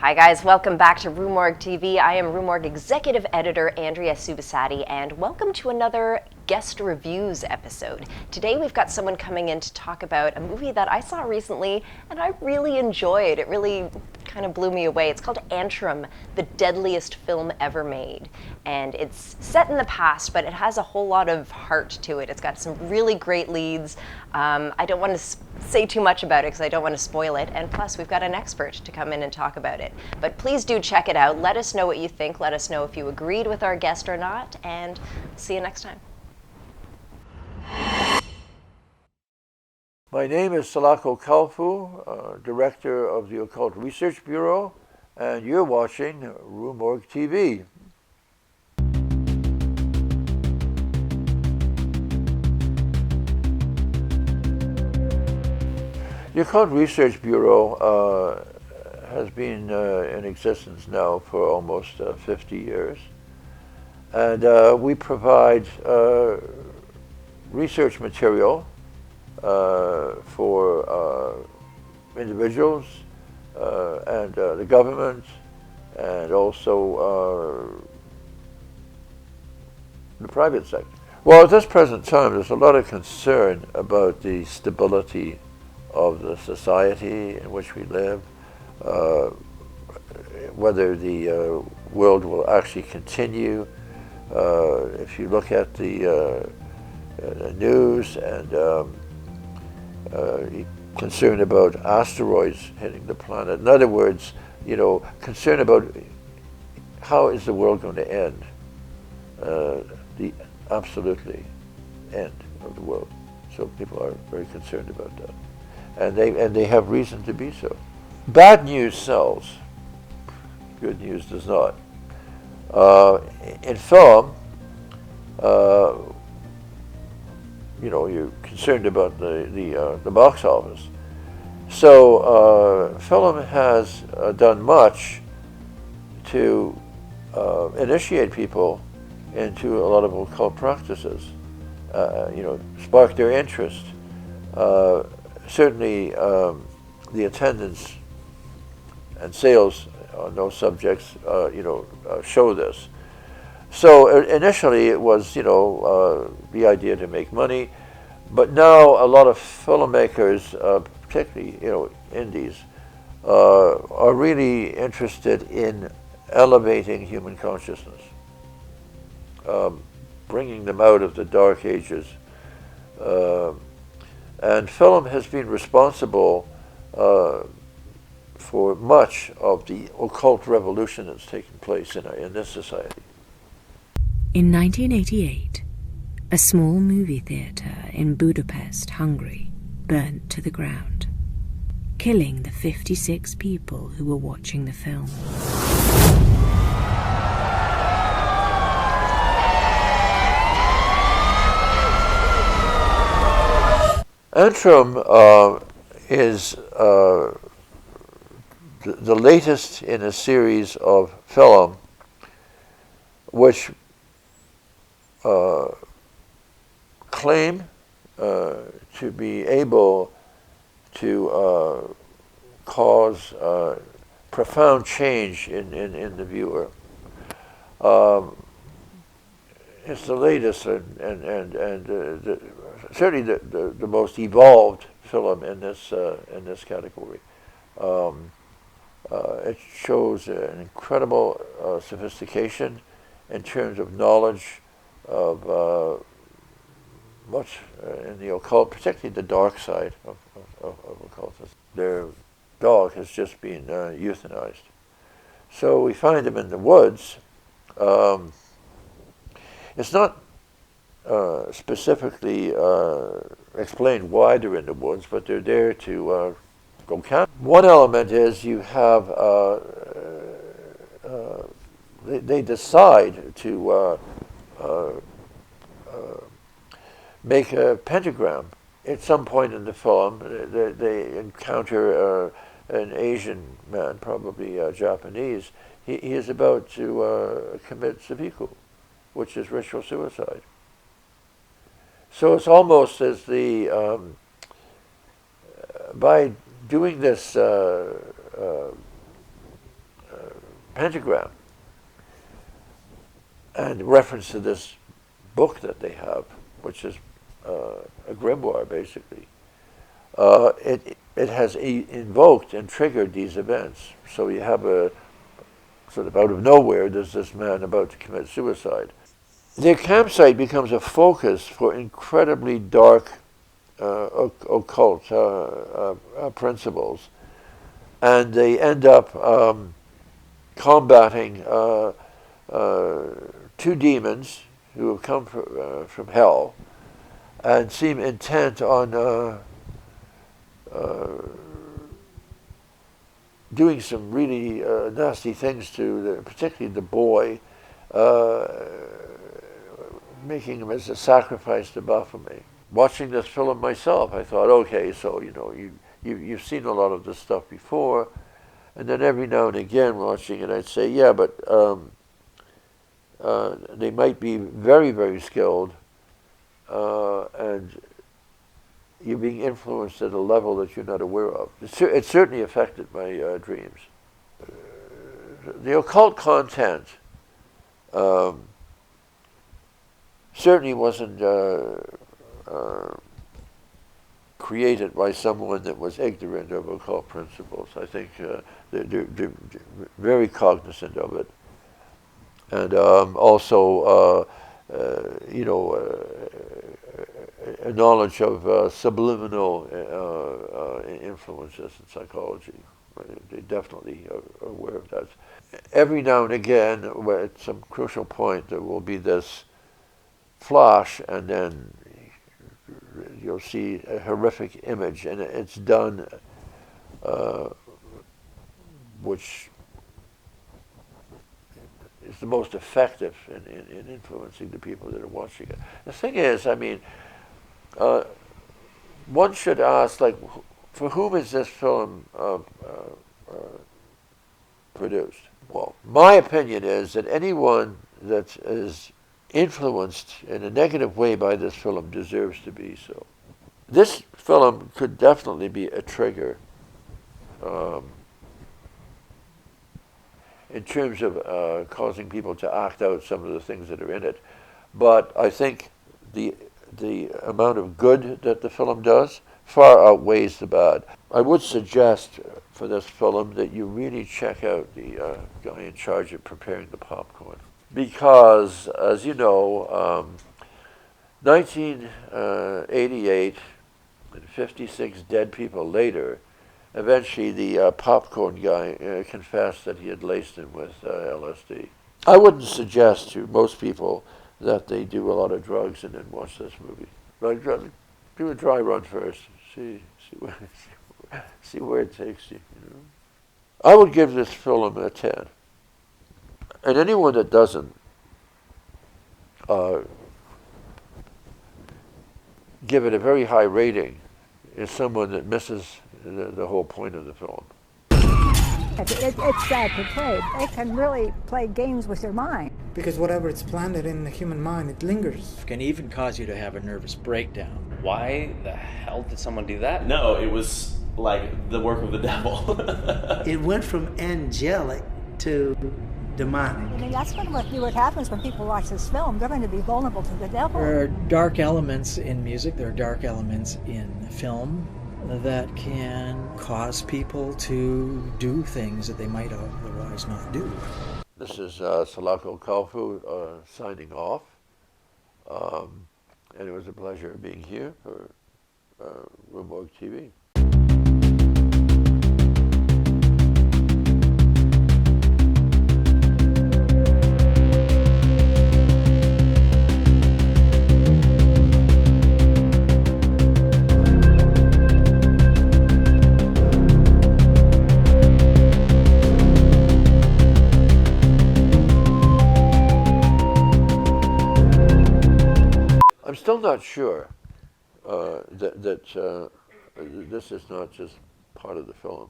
Hi guys, welcome back to RUE MORGUE TV. I am RUE MORGUE Executive Editor Andrea Subasati, and welcome to another guest reviews episode. Today we've got someone coming in to talk about a movie that I saw recently and I really enjoyed. It really kind of blew me away. It's called Antrim, the deadliest film ever made. And it's set in the past, but it has a whole lot of heart to it. It's got some really great leads. I don't want to say too much about it because I don't want to spoil it. And plus, we've got an expert to come in and talk about it. But please do check it out. Let us know what you think. Let us know if you agreed with our guest or not. And see you next time. My name is SALAKO KALFOU, Director of the Occult Research Bureau, and you're watching RUE MORGUE TV. The Occult Research Bureau has been in existence now for almost 50 years, and we provide research material for individuals and the government, and also the private sector. Well, at this present time, there's a lot of concern about the stability of the society in which we live, whether the world will actually continue. If you look at the news and concern about asteroids hitting the planet. In other words, concern about how is the world going to end, the absolutely end of the world. So people are very concerned about that, and they have reason to be so. Bad news sells. Good news does not. In film, you're concerned about the box office. So film has done much to initiate people into a lot of occult practices, spark their interest. Certainly the attendance and sales on those subjects, show this. So initially it was, the idea to make money, but now a lot of filmmakers, particularly, indies, are really interested in elevating human consciousness, bringing them out of the dark ages. And film has been responsible for much of the occult revolution that's taken place in this society. In 1988, a small movie theatre in Budapest, Hungary, burnt to the ground, killing the 56 people who were watching the film. Antrum is the latest in a series of film which claim to be able to cause profound change in the viewer. It's the latest and certainly the most evolved film in this category. It shows an incredible sophistication in terms of knowledge of much in the occult, particularly the dark side of occultists. Their dog has just been euthanized. So we find them in the woods. It's not specifically explained why they're in the woods, but they're there to go camp. One element is you have, they decide to make a pentagram. At some point in the film, they encounter an Asian man, probably Japanese. He is about to commit seppuku, which is ritual suicide. So it's almost as the, by doing this pentagram, and reference to this book that they have, which is a grimoire, basically. It has invoked and triggered these events. So you have a sort of out of nowhere, there's this man about to commit suicide. Their campsite becomes a focus for incredibly dark occult principles, and they end up combating two demons who have come from hell and seem intent on doing some really nasty things to particularly the boy, making him as a sacrifice to Baphomet. Watching this film myself, I thought, okay, so you've seen a lot of this stuff before, and then every now and again watching it, I'd say, yeah, but they might be very, very skilled, and you're being influenced at a level that you're not aware of. It certainly affected my dreams. The occult content certainly wasn't created by someone that was ignorant of occult principles. I think they're very cognizant of it. And also, a knowledge of subliminal influences in psychology. They definitely are aware of that. Every now and again, at some crucial point, there will be this flash, and then you'll see a horrific image, and it's done, which is the most effective in influencing the people that are watching it. The thing is, I mean, one should ask, like, for whom is this film produced? Well, my opinion is that anyone that is influenced in a negative way by this film deserves to be so. This film could definitely be a trigger in terms of causing people to act out some of the things that are in it. But I think the amount of good that the film does far outweighs the bad. I would suggest for this film that you really check out the guy in charge of preparing the popcorn. Because, as you know, 1988, and 56 dead people later, eventually the popcorn guy confessed that he had laced him with LSD. I wouldn't suggest to most people that they do a lot of drugs and then watch this movie. Like, do a dry run first, see where it takes you. I would give this film a 10. And anyone that doesn't give it a very high rating is someone that misses the whole point of the film. It's sad to play. They can really play games with your mind. Because whatever it's planted in the human mind, it lingers. It can even cause you to have a nervous breakdown. Why the hell did someone do that? No, it was like the work of the devil. It went from angelic to demonic. I mean, that's what happens when people watch this film. They're going to be vulnerable to the devil. There are dark elements in music, there are dark elements in film that can cause people to do things that they might otherwise not do. This is SALAKO KALFOU signing off. And it was a pleasure being here for RUE MORGUE TV. I'm still not sure that this is not just part of the film.